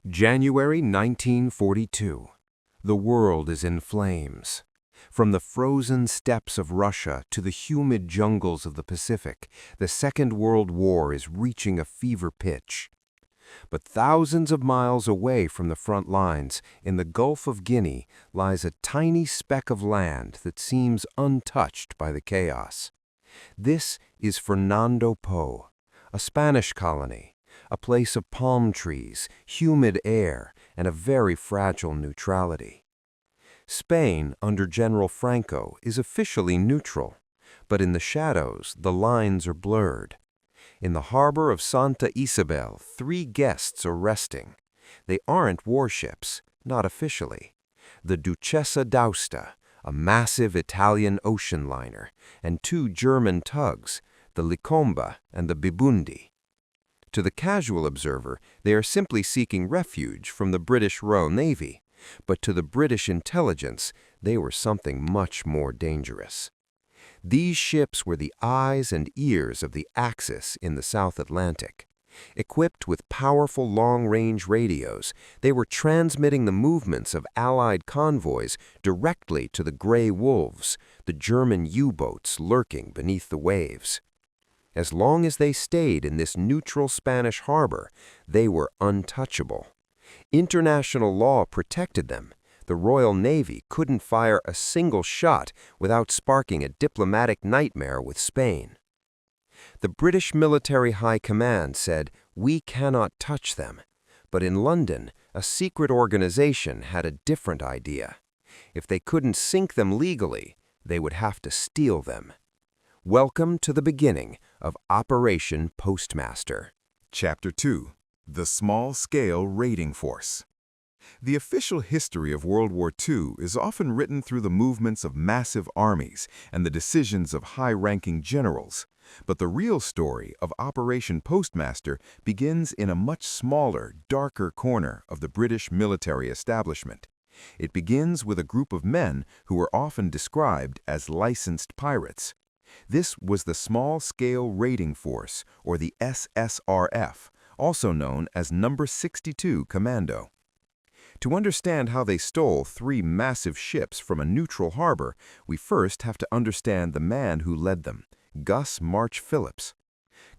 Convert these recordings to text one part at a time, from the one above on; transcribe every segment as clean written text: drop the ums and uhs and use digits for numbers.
January 1942. The world is in flames. From the frozen steppes of Russia to the humid jungles of the Pacific, the Second World War is reaching a fever pitch. But thousands of miles away from the front lines, in the Gulf of Guinea, lies a tiny speck of land that seems untouched by the chaos. This is Fernando Po, a Spanish colony, a place of palm trees, humid air, and a very fragile neutrality. Spain, under General Franco, is officially neutral, but in the shadows the lines are blurred. In the harbor of Santa Isabel, 3 guests are resting. They aren't warships, not officially. The Duchessa d'Aosta, a massive Italian ocean liner, and 2 German tugs, the Licomba and the Bibundi. To the casual observer, they are simply seeking refuge from the British Royal Navy, but to the British intelligence, they were something much more dangerous. These ships were the eyes and ears of the Axis in the South Atlantic. Equipped with powerful long-range radios, they were transmitting the movements of Allied convoys directly to the Grey Wolves, the German U-boats lurking beneath the waves. As long as they stayed in this neutral Spanish harbor, they were untouchable. International law protected them. The Royal Navy couldn't fire a single shot without sparking a diplomatic nightmare with Spain. The British Military High Command said, "We cannot touch them." But in London, a secret organization had a different idea. If they couldn't sink them legally, they would have to steal them. Welcome to the beginning of Operation Postmaster. Chapter 2. The Small-Scale Raiding Force. The official history of World War II is often written through the movements of massive armies and the decisions of high-ranking generals, but the real story of Operation Postmaster begins in a much smaller, darker corner of the British military establishment. It begins with a group of men who are often described as licensed pirates. This was the Small-Scale Raiding Force, or the SSRF, also known as No. 62 Commando. To understand how they stole 3 massive ships from a neutral harbor, we first have to understand the man who led them, Gus March-Phillipps.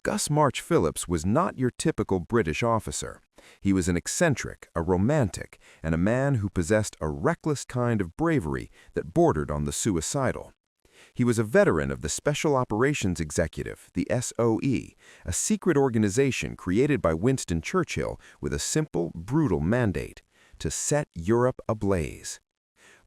Gus March-Phillipps was not your typical British officer. He was an eccentric, a romantic, and a man who possessed a reckless kind of bravery that bordered on the suicidal. He was a veteran of the Special Operations Executive, the SOE, a secret organization created by Winston Churchill with a simple, brutal mandate: to set Europe ablaze.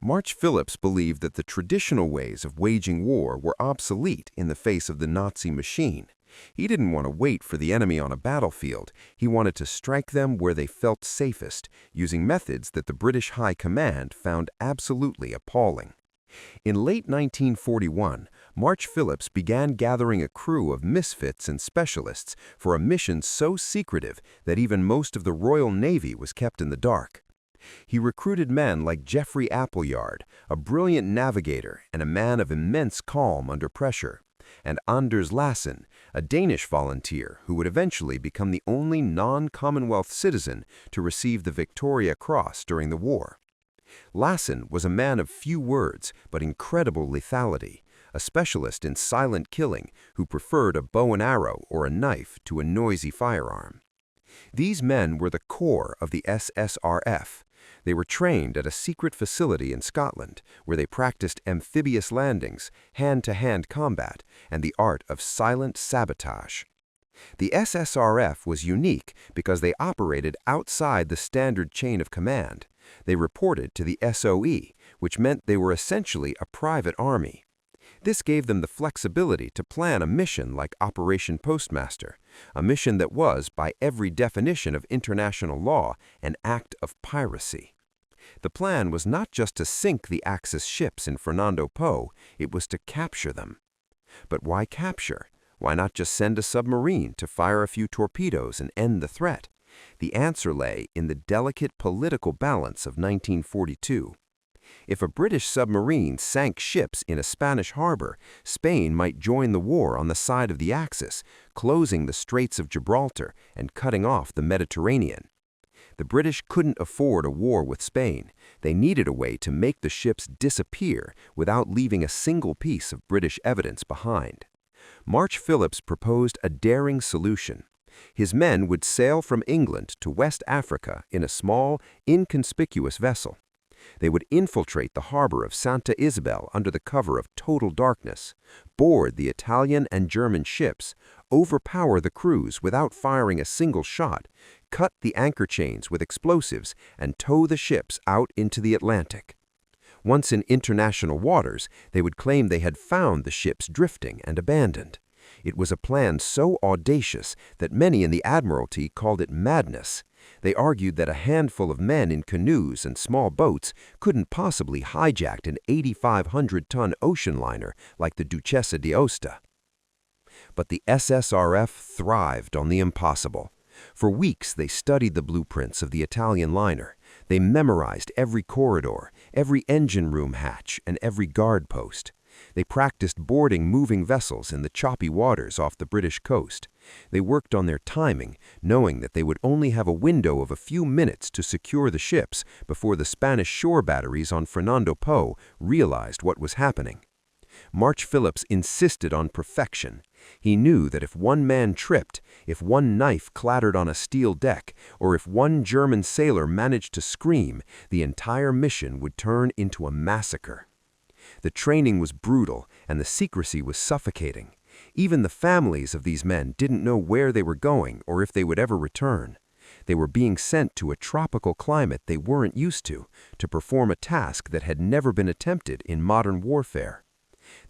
March-Phillipps believed that the traditional ways of waging war were obsolete in the face of the Nazi machine. He didn't want to wait for the enemy on a battlefield. He wanted to strike them where they felt safest, using methods that the British High Command found absolutely appalling. In late 1941, March-Phillipps began gathering a crew of misfits and specialists for a mission so secretive that even most of the Royal Navy was kept in the dark. He recruited men like Geoffrey Appleyard, a brilliant navigator and a man of immense calm under pressure, and Anders Lassen, a Danish volunteer who would eventually become the only non-Commonwealth citizen to receive the Victoria Cross during the war. Lassen was a man of few words but incredible lethality, a specialist in silent killing who preferred a bow and arrow or a knife to a noisy firearm. These men were the core of the SSRF. They were trained at a secret facility in Scotland where they practiced amphibious landings, hand-to-hand combat, and the art of silent sabotage. The SSRF was unique because they operated outside the standard chain of command. They reported to the SOE, which meant they were essentially a private army. This gave them the flexibility to plan a mission like Operation Postmaster, a mission that was, by every definition of international law, an act of piracy. The plan was not just to sink the Axis ships in Fernando Po, it was to capture them. But why capture? Why not just send a submarine to fire a few torpedoes and end the threat? The answer lay in the delicate political balance of 1942. If a British submarine sank ships in a Spanish harbor, Spain might join the war on the side of the Axis, closing the Straits of Gibraltar and cutting off the Mediterranean. The British couldn't afford a war with Spain. They needed a way to make the ships disappear without leaving a single piece of British evidence behind. March-Phillipps proposed a daring solution. His men would sail from England to West Africa in a small, inconspicuous vessel. They would infiltrate the harbor of Santa Isabel under the cover of total darkness, board the Italian and German ships, overpower the crews without firing a single shot, cut the anchor chains with explosives, and tow the ships out into the Atlantic. Once in international waters, they would claim they had found the ships drifting and abandoned. It was a plan so audacious that many in the Admiralty called it madness. They argued that a handful of men in canoes and small boats couldn't possibly hijack an 8,500-ton ocean liner like the Duchessa d'Aosta. But the SSRF thrived on the impossible. For weeks they studied the blueprints of the Italian liner. They memorized every corridor, every engine room hatch, and every guard post. They practiced boarding moving vessels in the choppy waters off the British coast. They worked on their timing, knowing that they would only have a window of a few minutes to secure the ships before the Spanish shore batteries on Fernando Po realized what was happening. March-Phillipps insisted on perfection. He knew that if one man tripped, if one knife clattered on a steel deck, or if one German sailor managed to scream, the entire mission would turn into a massacre. The training was brutal, and the secrecy was suffocating. Even the families of these men didn't know where they were going or if they would ever return. They were being sent to a tropical climate they weren't used to perform a task that had never been attempted in modern warfare.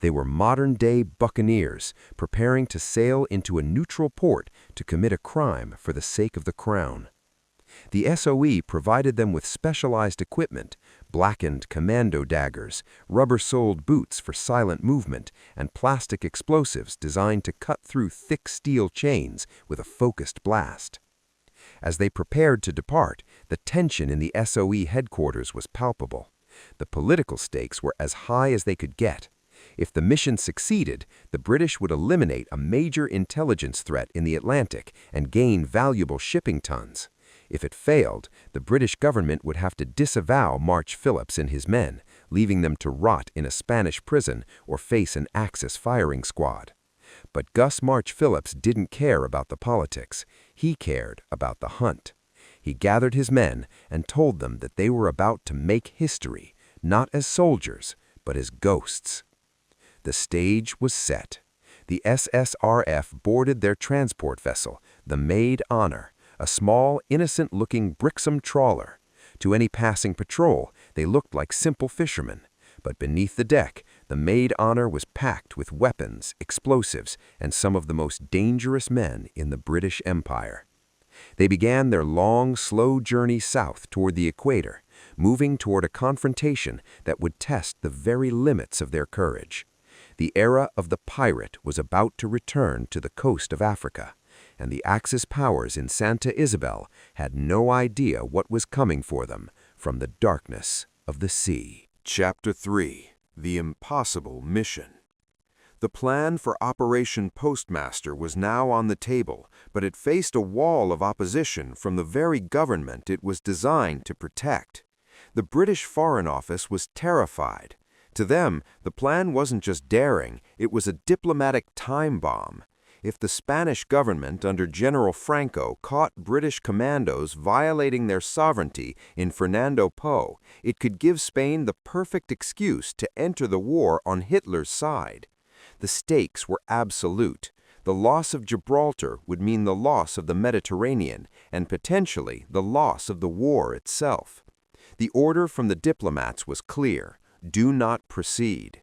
They were modern-day buccaneers, preparing to sail into a neutral port to commit a crime for the sake of the crown. The SOE provided them with specialized equipment, blackened commando daggers, rubber-soled boots for silent movement, and plastic explosives designed to cut through thick steel chains with a focused blast. As they prepared to depart, the tension in the SOE headquarters was palpable. The political stakes were as high as they could get. If the mission succeeded, the British would eliminate a major intelligence threat in the Atlantic and gain valuable shipping tons. If it failed, the British government would have to disavow March-Phillipps and his men, leaving them to rot in a Spanish prison or face an Axis firing squad. But Gus March-Phillipps didn't care about the politics. He cared about the hunt. He gathered his men and told them that they were about to make history, not as soldiers, but as ghosts. The stage was set. The SSRF boarded their transport vessel, the Maid Honor, a small, innocent-looking Brixham trawler. To any passing patrol, they looked like simple fishermen. But beneath the deck, the Maid Honor was packed with weapons, explosives, and some of the most dangerous men in the British Empire. They began their long, slow journey south toward the equator, moving toward a confrontation that would test the very limits of their courage. The era of the pirate was about to return to the coast of Africa, and the Axis powers in Santa Isabel had no idea what was coming for them from the darkness of the sea. Chapter 3: The Impossible Mission. The plan for Operation Postmaster was now on the table, but it faced a wall of opposition from the very government it was designed to protect. The British Foreign Office was terrified. To them, the plan wasn't just daring, it was a diplomatic time bomb. If the Spanish government under General Franco caught British commandos violating their sovereignty in Fernando Po, it could give Spain the perfect excuse to enter the war on Hitler's side. The stakes were absolute. The loss of Gibraltar would mean the loss of the Mediterranean and potentially the loss of the war itself. The order from the diplomats was clear: do not proceed.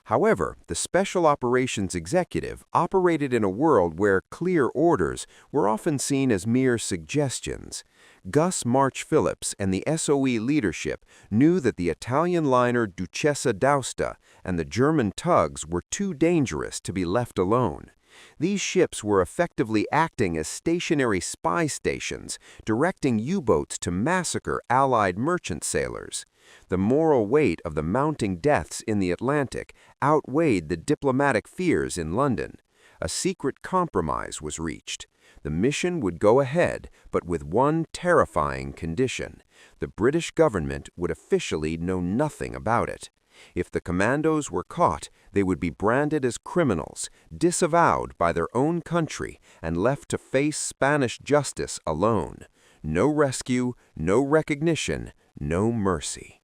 However, the Special Operations Executive operated in a world where clear orders were often seen as mere suggestions. Gus March-Phillipps and the SOE leadership knew that the Italian liner Duchessa d'Aosta and the German tugs were too dangerous to be left alone. These ships were effectively acting as stationary spy stations, directing U-boats to massacre Allied merchant sailors. The moral weight of the mounting deaths in the Atlantic outweighed the diplomatic fears in London. A secret compromise was reached. The mission would go ahead, but with one terrifying condition. The British government would officially know nothing about it. If the Commandos were caught, they would be branded as criminals, disavowed by their own country, and left to face Spanish justice alone. No rescue, no recognition, no mercy.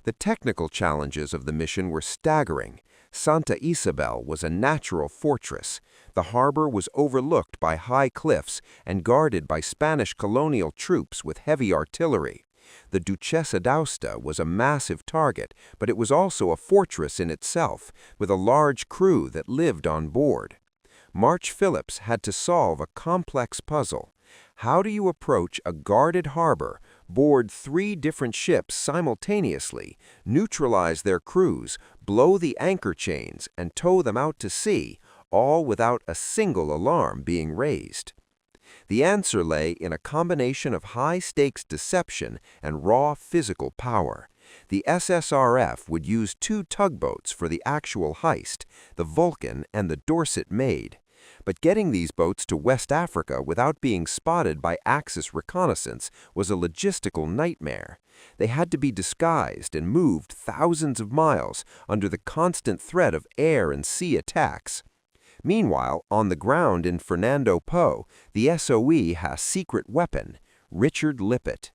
The technical challenges of the mission were staggering. Santa Isabel was a natural fortress. The harbor was overlooked by high cliffs and guarded by Spanish colonial troops with heavy artillery. The Duchessa d'Aosta was a massive target, but it was also a fortress in itself, with a large crew that lived on board. March-Phillipps had to solve a complex puzzle. How do you approach a guarded harbor, board 3 different ships simultaneously, neutralize their crews, blow the anchor chains, and tow them out to sea, all without a single alarm being raised? The answer lay in a combination of high-stakes deception and raw physical power. The SSRF would use 2 tugboats for the actual heist, the Vulcan and the Dorset Maid. But getting these boats to West Africa without being spotted by Axis reconnaissance was a logistical nightmare. They had to be disguised and moved thousands of miles under the constant threat of air and sea attacks. Meanwhile, on the ground in Fernando Po, the SOE had a secret weapon, Richard Lippett.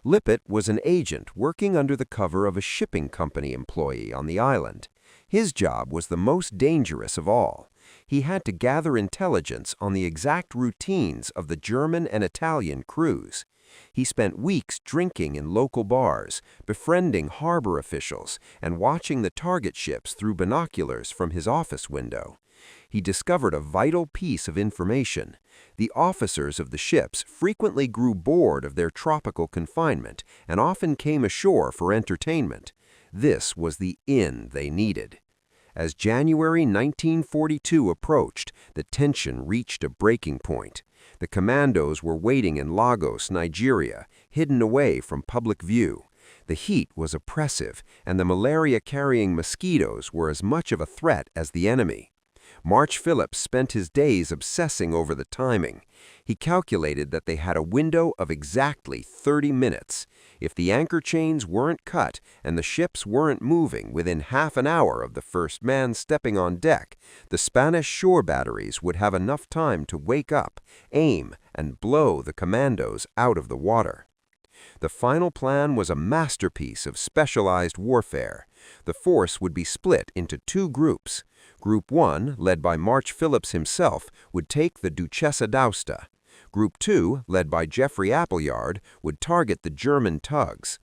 Lippett was an agent working under the cover of a shipping company employee on the island. His job was the most dangerous of all. He had to gather intelligence on the exact routines of the German and Italian crews. He spent weeks drinking in local bars, befriending harbor officials, and watching the target ships through binoculars from his office window. He discovered a vital piece of information. The officers of the ships frequently grew bored of their tropical confinement and often came ashore for entertainment. This was the inn they needed. As January 1942 approached, the tension reached a breaking point. The Commandos were waiting in Lagos, Nigeria, hidden away from public view. The heat was oppressive, and the malaria-carrying mosquitoes were as much of a threat as the enemy. March-Phillipps spent his days obsessing over the timing. He calculated that they had a window of exactly 30 minutes. If the anchor chains weren't cut and the ships weren't moving within half an hour of the first man stepping on deck, the Spanish shore batteries would have enough time to wake up, aim, and blow the Commandos out of the water. The final plan was a masterpiece of specialized warfare. The force would be split into 2 groups. Group 1, led by March-Phillipps himself, would take the Duchessa d'Aosta. Group 2, led by Geoffrey Appleyard, would target the German tugs.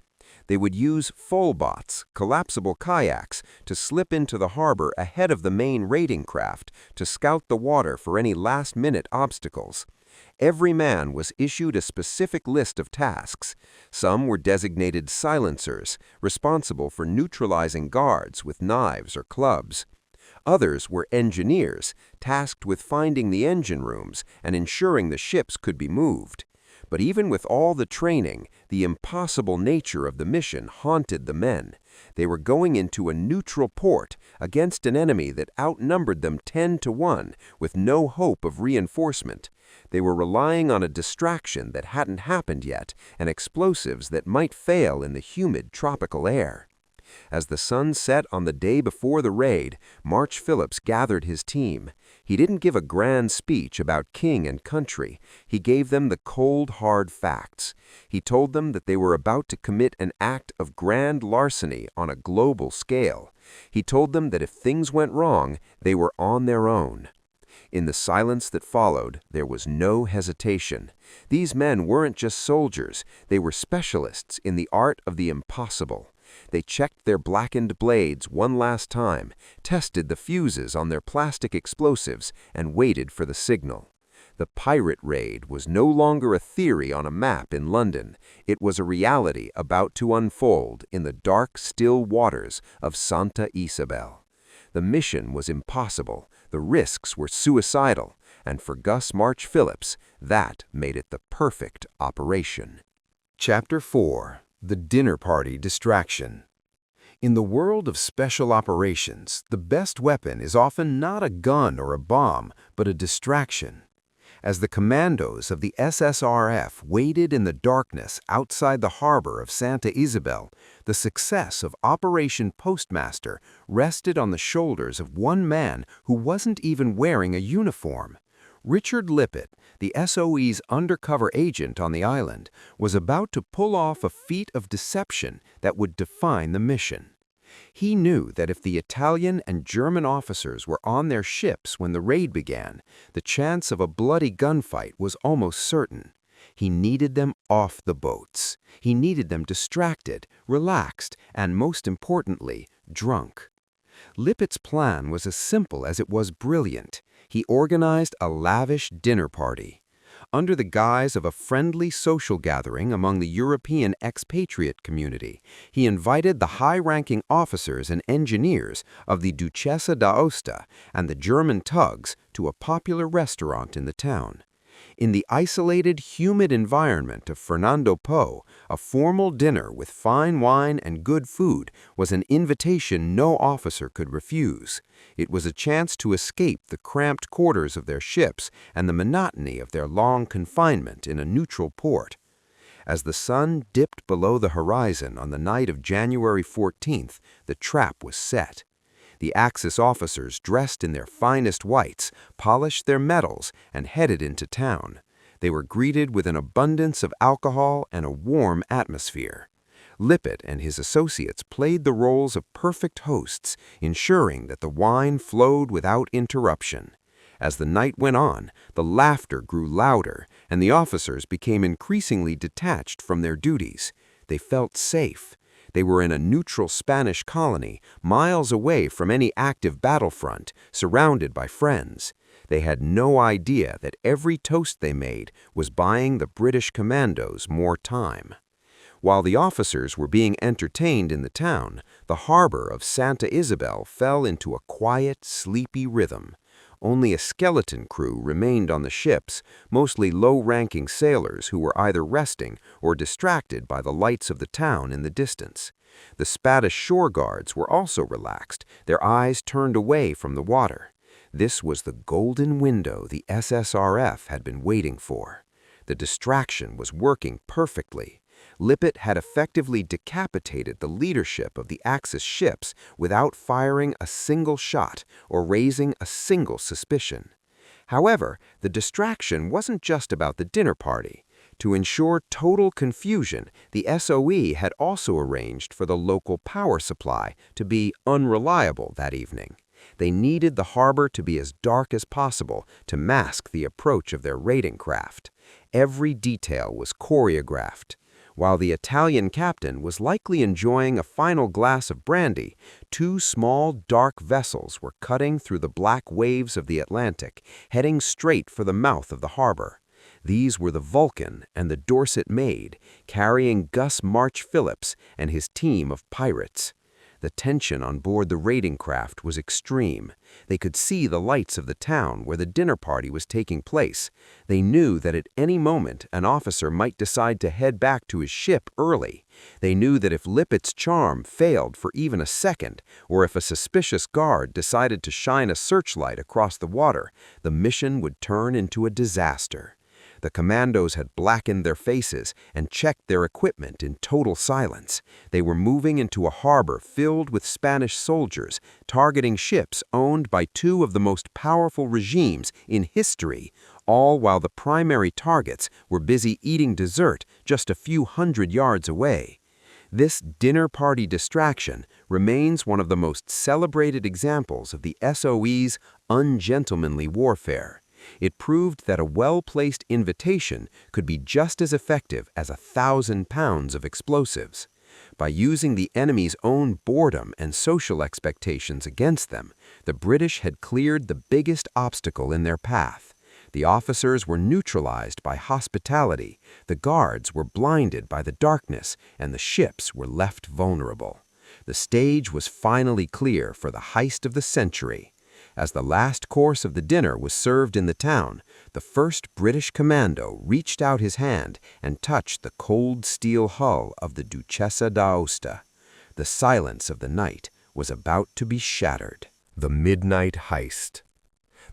They would use Folbots, collapsible kayaks, to slip into the harbor ahead of the main raiding craft to scout the water for any last-minute obstacles. Every man was issued a specific list of tasks. Some were designated silencers, responsible for neutralizing guards with knives or clubs. Others were engineers, tasked with finding the engine rooms and ensuring the ships could be moved. But even with all the training, the impossible nature of the mission haunted the men. They were going into a neutral port against an enemy that outnumbered them 10-1, with no hope of reinforcement. They were relying on a distraction that hadn't happened yet and explosives that might fail in the humid tropical air. As the sun set on the day before the raid, March-Phillipps gathered his team. He didn't give a grand speech about king and country. He gave them the cold, hard facts. He told them that they were about to commit an act of grand larceny on a global scale. He told them that if things went wrong, they were on their own. In the silence that followed, there was no hesitation. These men weren't just soldiers. They were specialists in the art of the impossible. They checked their blackened blades one last time, tested the fuses on their plastic explosives, and waited for the signal. The pirate raid was no longer a theory on a map in London. It was a reality about to unfold in the dark, still waters of Santa Isabel. The mission was impossible, the risks were suicidal, and for Gus March-Phillipps, that made it the perfect operation. Chapter 4. The Dinner Party Distraction. In the world of special operations, the best weapon is often not a gun or a bomb, but a distraction. As the Commandos of the SSRF waited in the darkness outside the harbor of Santa Isabel, the success of Operation Postmaster rested on the shoulders of one man who wasn't even wearing a uniform. Richard Lippitt, the SOE's undercover agent on the island, was about to pull off a feat of deception that would define the mission. He knew that if the Italian and German officers were on their ships when the raid began, the chance of a bloody gunfight was almost certain. He needed them off the boats. He needed them distracted, relaxed, and most importantly, drunk. Lippitt's plan was as simple as it was brilliant. He organized a lavish dinner party. Under the guise of a friendly social gathering among the European expatriate community, he invited the high-ranking officers and engineers of the Duchessa d'Aosta and the German tugs to a popular restaurant in the town. In the isolated, humid environment of Fernando Po, a formal dinner with fine wine and good food was an invitation no officer could refuse. It was a chance to escape the cramped quarters of their ships and the monotony of their long confinement in a neutral port. As the sun dipped below the horizon on the night of January 14th, the trap was set. The Axis officers, dressed in their finest whites, polished their medals and headed into town. They were greeted with an abundance of alcohol and a warm atmosphere. Lippitt and his associates played the roles of perfect hosts, ensuring that the wine flowed without interruption. As the night went on, the laughter grew louder, and the officers became increasingly detached from their duties. They felt safe. They were in a neutral Spanish colony, miles away from any active battlefront, surrounded by friends. They had no idea that every toast they made was buying the British Commandos more time. While the officers were being entertained in the town, the harbor of Santa Isabel fell into a quiet, sleepy rhythm. Only a skeleton crew remained on the ships, mostly low-ranking sailors who were either resting or distracted by the lights of the town in the distance. The Spanish shore guards were also relaxed, their eyes turned away from the water. This was the golden window the SSRF had been waiting for. The distraction was working perfectly. Lippitt had effectively decapitated the leadership of the Axis ships without firing a single shot or raising a single suspicion. However, the distraction wasn't just about the dinner party. To ensure total confusion, the SOE had also arranged for the local power supply to be unreliable that evening. They needed the harbor to be as dark as possible to mask the approach of their raiding craft. Every detail was choreographed. While the Italian captain was likely enjoying a final glass of brandy, two small, dark vessels were cutting through the black waves of the Atlantic, heading straight for the mouth of the harbor. These were the Vulcan and the Dorset Maid, carrying Gus March-Phillipps and his team of pirates. The tension on board the raiding craft was extreme. They could see the lights of the town where the dinner party was taking place. They knew that at any moment an officer might decide to head back to his ship early. They knew that if Lippitt's charm failed for even a second, or if a suspicious guard decided to shine a searchlight across the water, the mission would turn into a disaster. The Commandos had blackened their faces and checked their equipment in total silence. They were moving into a harbor filled with Spanish soldiers, targeting ships owned by two of the most powerful regimes in history, all while the primary targets were busy eating dessert just a few hundred yards away. This dinner party distraction remains one of the most celebrated examples of the SOE's ungentlemanly warfare. It proved that a well-placed invitation could be just as effective as 1,000 pounds of explosives. By using the enemy's own boredom and social expectations against them, the British had cleared the biggest obstacle in their path. The officers were neutralized by hospitality, the guards were blinded by the darkness, and the ships were left vulnerable. The stage was finally clear for the heist of the century. As the last course of the dinner was served in the town, the first British commando reached out his hand and touched the cold steel hull of the Duchessa d'Aosta. The silence of the night was about to be shattered. The midnight heist.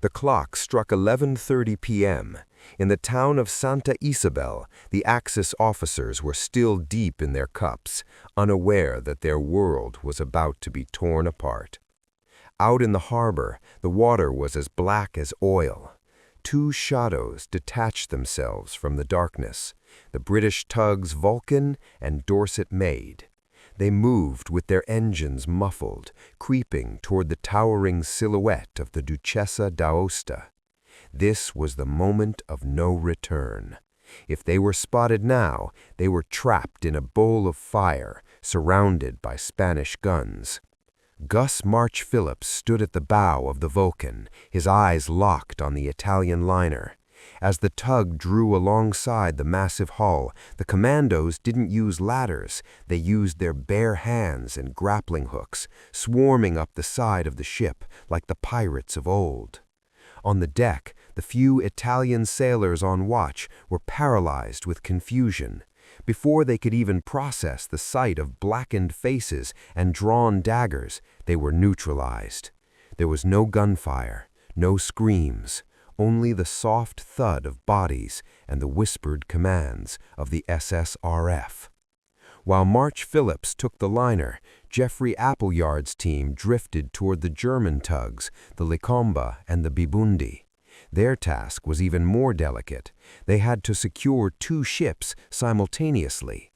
The clock struck 11:30 p.m. In the town of Santa Isabel, the Axis officers were still deep in their cups, unaware that their world was about to be torn apart. Out in the harbor, the water was as black as oil. Two shadows detached themselves from the darkness, the British tugs Vulcan and Dorset Maid. They moved with their engines muffled, creeping toward the towering silhouette of the Duchessa d'Aosta. This was the moment of no return. If they were spotted now, they were trapped in a bowl of fire, surrounded by Spanish guns. Gus March-Phillipps stood at the bow of the Vulcan, his eyes locked on the Italian liner. As the tug drew alongside the massive hull, the Commandos didn't use ladders. They used their bare hands and grappling hooks, swarming up the side of the ship like the pirates of old. On the deck, the few Italian sailors on watch were paralyzed with confusion. Before they could even process the sight of blackened faces and drawn daggers, they were neutralized. There was no gunfire, no screams, only the soft thud of bodies and the whispered commands of the SSRF. While March-Phillipps took the liner, Jeffrey Appleyard's team drifted toward the German tugs, the Licomba and the Bibundi. Their task was even more delicate. They had to secure two ships simultaneously.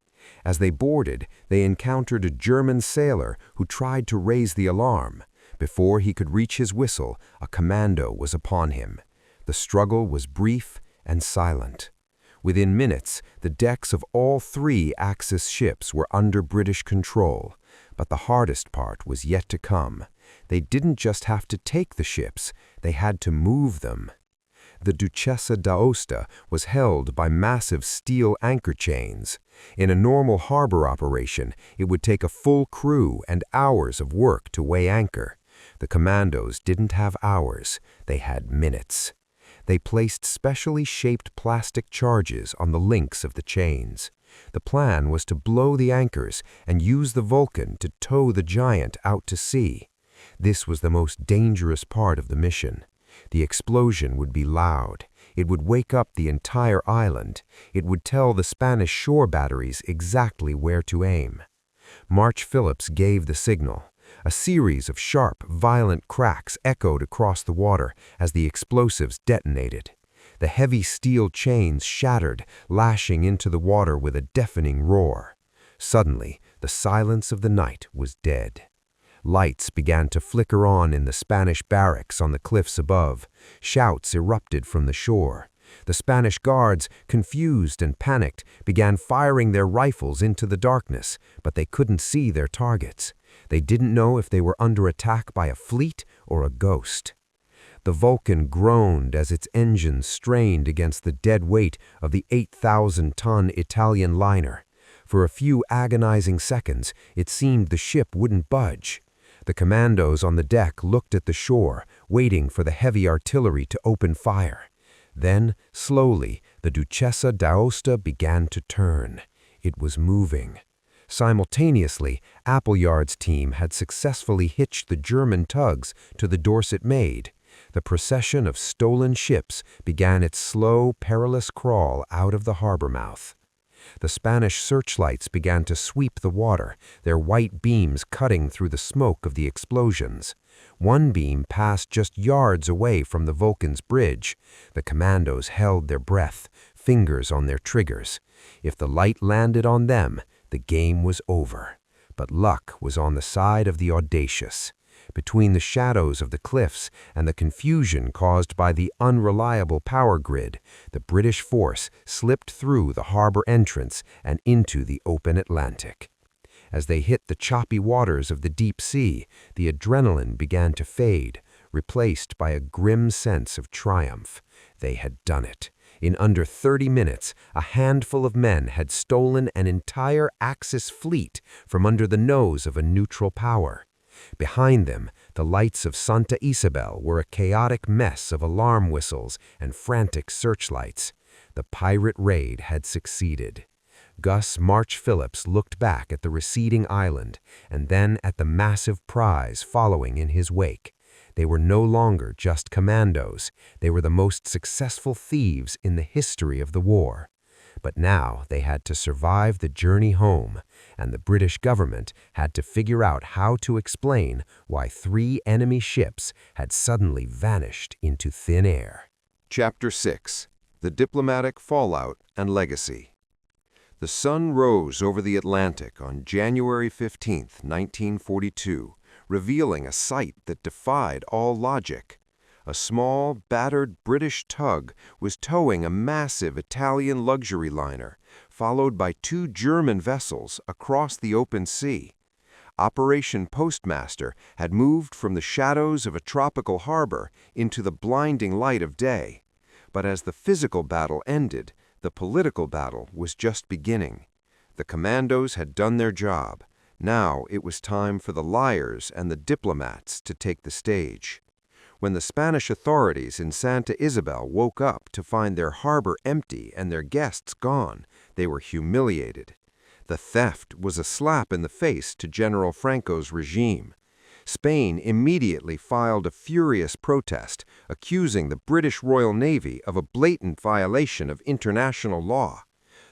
As they boarded, they encountered a German sailor who tried to raise the alarm. Before he could reach his whistle, a commando was upon him. The struggle was brief and silent. Within minutes, the decks of all three Axis ships were under British control. But the hardest part was yet to come. They didn't just have to take the ships, they had to move them. The Duchessa d'Aosta was held by massive steel anchor chains. In a normal harbor operation, it would take a full crew and hours of work to weigh anchor. The Commandos didn't have hours, they had minutes. They placed specially shaped plastic charges on the links of the chains. The plan was to blow the anchors and use the Vulcan to tow the giant out to sea. This was the most dangerous part of the mission. The explosion would be loud. It would wake up the entire island. It would tell the Spanish shore batteries exactly where to aim. March-Phillipps gave the signal. A series of sharp, violent cracks echoed across the water as the explosives detonated. The heavy steel chains shattered, lashing into the water with a deafening roar. Suddenly, the silence of the night was dead. Lights began to flicker on in the Spanish barracks on the cliffs above. Shouts erupted from the shore. The Spanish guards, confused and panicked, began firing their rifles into the darkness, but they couldn't see their targets. They didn't know if they were under attack by a fleet or a ghost. The Vulcan groaned as its engines strained against the dead weight of the 8,000-ton Italian liner. For a few agonizing seconds, it seemed the ship wouldn't budge. The Commandos on the deck looked at the shore, waiting for the heavy artillery to open fire. Then, slowly, the Duchessa d'Aosta began to turn. It was moving. Simultaneously, Appleyard's team had successfully hitched the German tugs to the Dorset Maid. The procession of stolen ships began its slow, perilous crawl out of the harbor mouth. The Spanish searchlights began to sweep the water, their white beams cutting through the smoke of the explosions. One beam passed just yards away from the Vulcan's bridge. The Commandos held their breath, fingers on their triggers. If the light landed on them, the game was over. But luck was on the side of the audacious. Between the shadows of the cliffs and the confusion caused by the unreliable power grid, the British force slipped through the harbor entrance and into the open Atlantic. As they hit the choppy waters of the deep sea, the adrenaline began to fade, replaced by a grim sense of triumph. They had done it. In under 30 minutes, a handful of men had stolen an entire Axis fleet from under the nose of a neutral power. Behind them, the lights of Santa Isabel were a chaotic mess of alarm whistles and frantic searchlights. The pirate raid had succeeded. Gus March-Phillipps looked back at the receding island and then at the massive prize following in his wake. They were no longer just commandos. They were the most successful thieves in the history of the war. But now they had to survive the journey home, and the British government had to figure out how to explain why 3 enemy ships had suddenly vanished into thin air. Chapter 6: The Diplomatic Fallout and Legacy. The sun rose over the Atlantic on January 15, 1942, revealing a sight that defied all logic. A small, battered British tug was towing a massive Italian luxury liner, followed by 2 German vessels across the open sea. Operation Postmaster had moved from the shadows of a tropical harbor into the blinding light of day. But as the physical battle ended, the political battle was just beginning. The Commandos had done their job. Now it was time for the liars and the diplomats to take the stage. When the Spanish authorities in Santa Isabel woke up to find their harbor empty and their guests gone, they were humiliated. The theft was a slap in the face to General Franco's regime. Spain immediately filed a furious protest, accusing the British Royal Navy of a blatant violation of international law.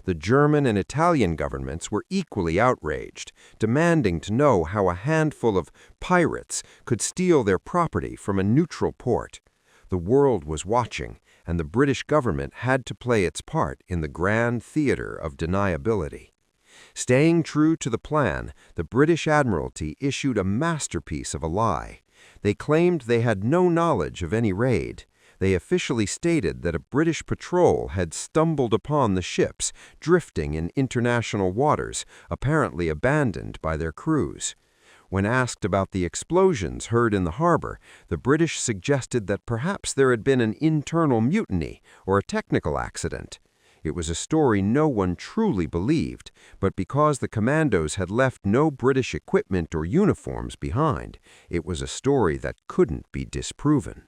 The German and Italian governments were equally outraged, demanding to know how a handful of pirates could steal their property from a neutral port. The world was watching, and the British government had to play its part in the grand theater of deniability. Staying true to the plan, the British Admiralty issued a masterpiece of a lie. They claimed they had no knowledge of any raid. They officially stated that a British patrol had stumbled upon the ships drifting in international waters, apparently abandoned by their crews. When asked about the explosions heard in the harbor, the British suggested that perhaps there had been an internal mutiny or a technical accident. It was a story no one truly believed, but because the Commandos had left no British equipment or uniforms behind, it was a story that couldn't be disproven.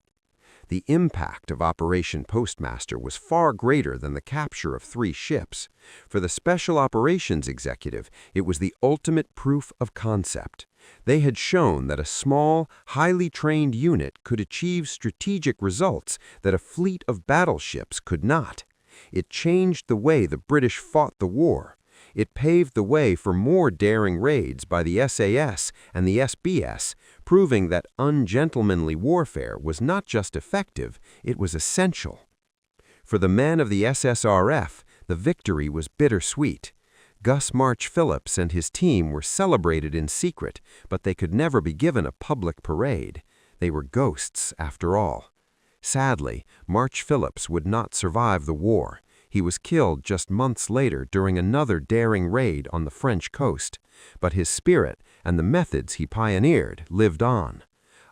The impact of Operation Postmaster was far greater than the capture of 3 ships. For the Special Operations Executive, it was the ultimate proof of concept. They had shown that a small, highly trained unit could achieve strategic results that a fleet of battleships could not. It changed the way the British fought the war. It paved the way for more daring raids by the SAS and the SBS, proving that ungentlemanly warfare was not just effective, it was essential. For the men of the SSRF, the victory was bittersweet. Gus March-Phillipps and his team were celebrated in secret, but they could never be given a public parade. They were ghosts, after all. Sadly, March-Phillipps would not survive the war. He was killed just months later during another daring raid on the French coast, but his spirit and the methods he pioneered lived on.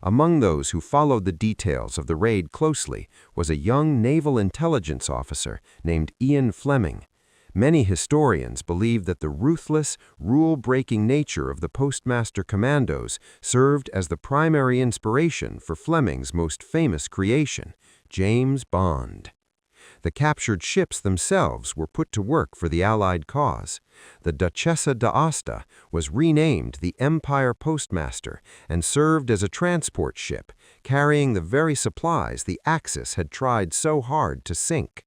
Among those who followed the details of the raid closely was a young naval intelligence officer named Ian Fleming. Many historians believe that the ruthless, rule-breaking nature of the Postmaster Commandos served as the primary inspiration for Fleming's most famous creation, James Bond. The captured ships themselves were put to work for the Allied cause. The Duchessa d'Aosta was renamed the Empire Postmaster and served as a transport ship, carrying the very supplies the Axis had tried so hard to sink.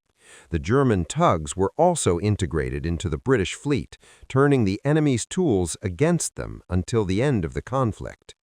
The German tugs were also integrated into the British fleet, turning the enemy's tools against them until the end of the conflict.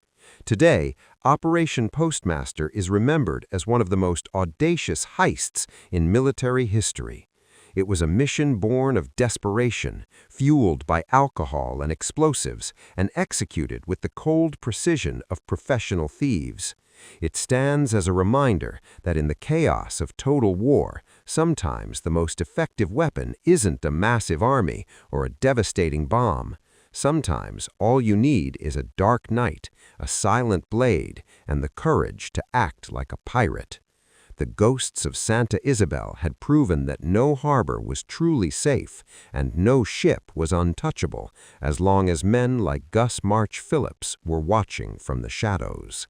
Today, Operation Postmaster is remembered as one of the most audacious heists in military history. It was a mission born of desperation, fueled by alcohol and explosives, and executed with the cold precision of professional thieves. It stands as a reminder that in the chaos of total war, sometimes the most effective weapon isn't a massive army or a devastating bomb. Sometimes all you need is a dark night, a silent blade, and the courage to act like a pirate. The ghosts of Santa Isabel had proven that no harbor was truly safe and no ship was untouchable as long as men like Gus March-Phillipps were watching from the shadows.